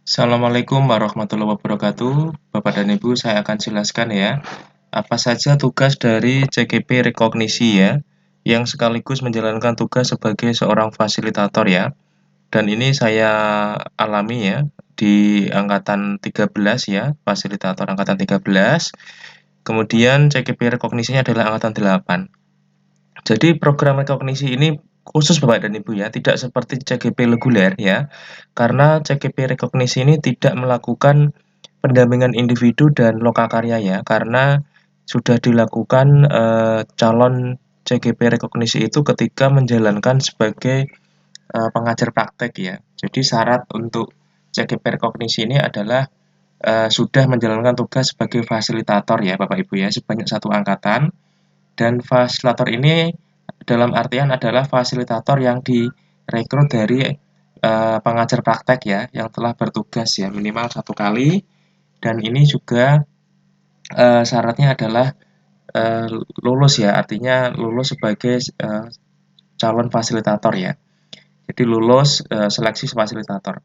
Assalamualaikum warahmatullahi wabarakatuh. Bapak dan Ibu, saya akan jelaskan ya, apa saja tugas dari CGP Rekognisi ya, yang sekaligus menjalankan tugas sebagai seorang fasilitator ya. Dan ini saya alami ya, di angkatan 13 ya, fasilitator angkatan 13. Kemudian CGP Rekognisinya adalah angkatan 8. Jadi program rekognisi ini khusus Bapak dan Ibu ya, tidak seperti CGP reguler ya. Karena CGP rekognisi ini tidak melakukan pendampingan individu dan lokakarya ya, karena sudah dilakukan calon CGP rekognisi itu ketika menjalankan sebagai pengajar praktek ya. Jadi syarat untuk CGP rekognisi ini adalah sudah menjalankan tugas sebagai fasilitator ya Bapak Ibu ya, sebanyak satu angkatan. Dan fasilitator ini dalam artian adalah fasilitator yang direkrut dari pengajar praktek ya, yang telah bertugas ya minimal satu kali. Dan ini juga syaratnya adalah uh, lulus ya, artinya lulus sebagai calon fasilitator ya. Jadi lulus seleksi fasilitator.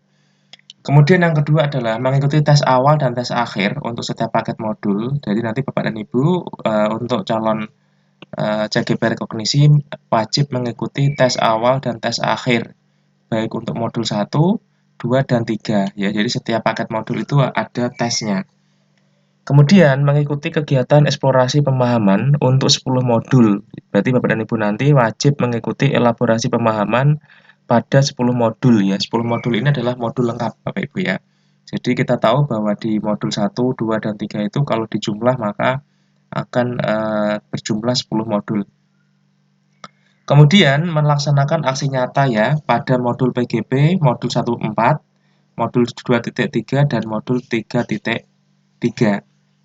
Kemudian yang kedua adalah mengikuti tes awal dan tes akhir untuk setiap paket modul. Jadi nanti Bapak dan Ibu untuk calon CGP rekognisi wajib mengikuti tes awal dan tes akhir, baik untuk modul 1, 2, dan 3 ya. Jadi setiap paket modul itu ada tesnya. Kemudian mengikuti kegiatan eksplorasi pemahaman untuk 10 modul. Berarti Bapak dan Ibu nanti wajib mengikuti elaborasi pemahaman pada 10 modul ya. 10 modul ini adalah modul lengkap Bapak Ibu ya. Jadi kita tahu bahwa di modul 1, 2, dan 3 itu kalau dijumlah maka akan berjumlah 10 modul. Kemudian melaksanakan aksi nyata ya pada modul PGP, modul 1.4, modul 2.3, dan modul 3.3.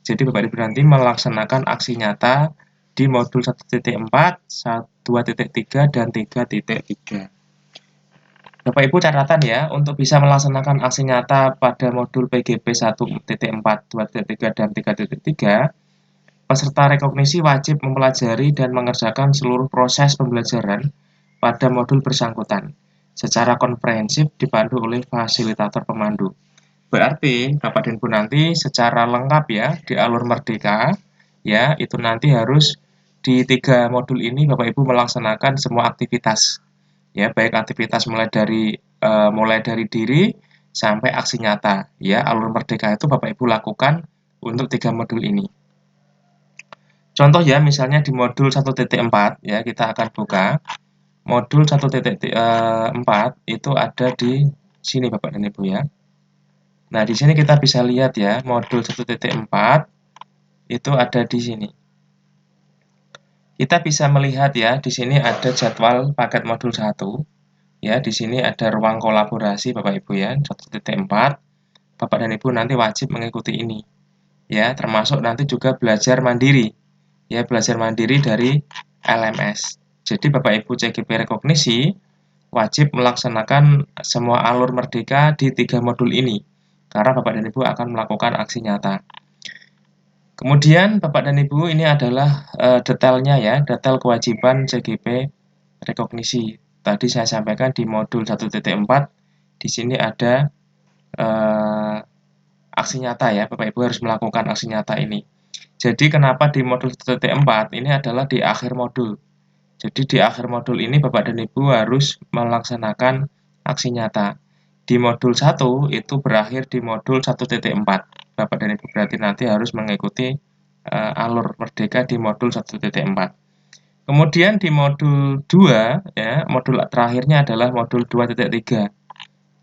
Jadi Bapak Ibu nanti melaksanakan aksi nyata di modul 1.4, 2.3, dan 3.3. Bapak Ibu catatan ya, untuk bisa melaksanakan aksi nyata pada modul PGP 1.4, 2.3, dan 3.3, peserta rekognisi wajib mempelajari dan mengerjakan seluruh proses pembelajaran pada modul bersangkutan secara komprehensif dipandu oleh fasilitator pemandu. Berarti Bapak dan Ibu nanti secara lengkap ya di alur merdeka ya itu nanti harus di 3 modul ini Bapak Ibu melaksanakan semua aktivitas ya, baik aktivitas mulai dari diri sampai aksi nyata ya. Alur merdeka itu Bapak Ibu lakukan untuk 3 modul ini. Contoh ya, misalnya di modul 1.4 ya, kita akan buka. Modul 1.4 itu ada di sini Bapak dan Ibu ya. Nah, di sini kita bisa lihat ya, modul 1.4 itu ada di sini. Kita bisa melihat ya, di sini ada jadwal paket modul 1. Ya, di sini ada ruang kolaborasi Bapak Ibu ya, 1.4. Bapak dan Ibu nanti wajib mengikuti ini. Ya, termasuk nanti juga belajar mandiri. Ya, belajar mandiri dari LMS. Jadi Bapak Ibu CGP rekognisi wajib melaksanakan semua alur merdeka di 3 modul ini. Karena Bapak dan Ibu akan melakukan aksi nyata. Kemudian Bapak dan Ibu ini adalah detailnya ya, detail kewajiban CGP rekognisi. Tadi saya sampaikan di modul 1.4, di sini ada aksi nyata ya, Bapak Ibu harus melakukan aksi nyata ini. Jadi kenapa di modul 1.4 ini adalah di akhir modul. Jadi di akhir modul ini Bapak dan Ibu harus melaksanakan aksi nyata. Di modul 1 itu berakhir di modul 1.4. Bapak dan Ibu berarti nanti harus mengikuti alur merdeka di modul 1.4. Kemudian di modul 2 ya, modul terakhirnya adalah modul 2.3.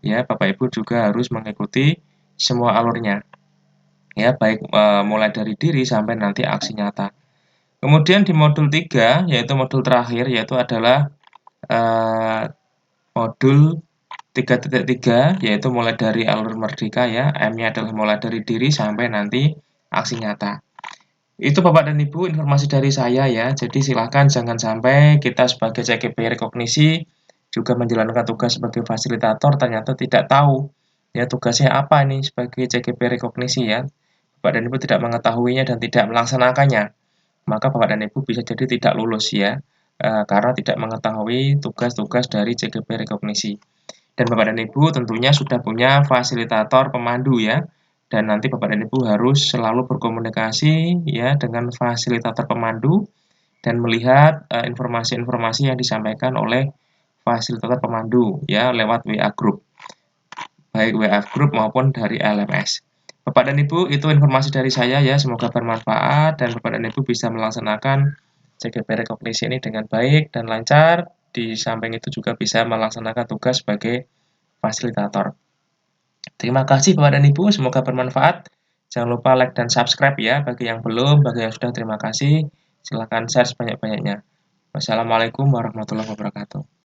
Ya, Bapak Ibu juga harus mengikuti semua alurnya. Ya, baik mulai dari diri sampai nanti aksi nyata. Kemudian di modul 3 yaitu modul terakhir yaitu adalah modul 3.3 yaitu mulai dari alur merdeka ya, M-nya adalah mulai dari diri sampai nanti aksi nyata. Itu Bapak dan Ibu informasi dari saya ya. Jadi silahkan jangan sampai kita sebagai CGP rekognisi juga menjalankan tugas sebagai fasilitator ternyata tidak tahu ya tugasnya apa nih sebagai CGP rekognisi ya. Bapak dan Ibu tidak mengetahuinya dan tidak melaksanakannya, maka Bapak dan Ibu bisa jadi tidak lulus ya, karena tidak mengetahui tugas-tugas dari CGP rekognisi. Dan Bapak dan Ibu tentunya sudah punya fasilitator pemandu ya. Dan nanti Bapak dan Ibu harus selalu berkomunikasi ya dengan fasilitator pemandu dan melihat informasi-informasi yang disampaikan oleh fasilitator pemandu ya lewat WA group. Baik WA group maupun dari LMS. Bapak dan Ibu, itu informasi dari saya ya, semoga bermanfaat dan Bapak dan Ibu bisa melaksanakan CGP rekognisi ini dengan baik dan lancar. Di samping itu juga bisa melaksanakan tugas sebagai fasilitator. Terima kasih Bapak dan Ibu, semoga bermanfaat. Jangan lupa like dan subscribe ya, bagi yang belum, bagi yang sudah terima kasih. Silahkan share sebanyak-banyaknya. Wassalamualaikum warahmatullahi wabarakatuh.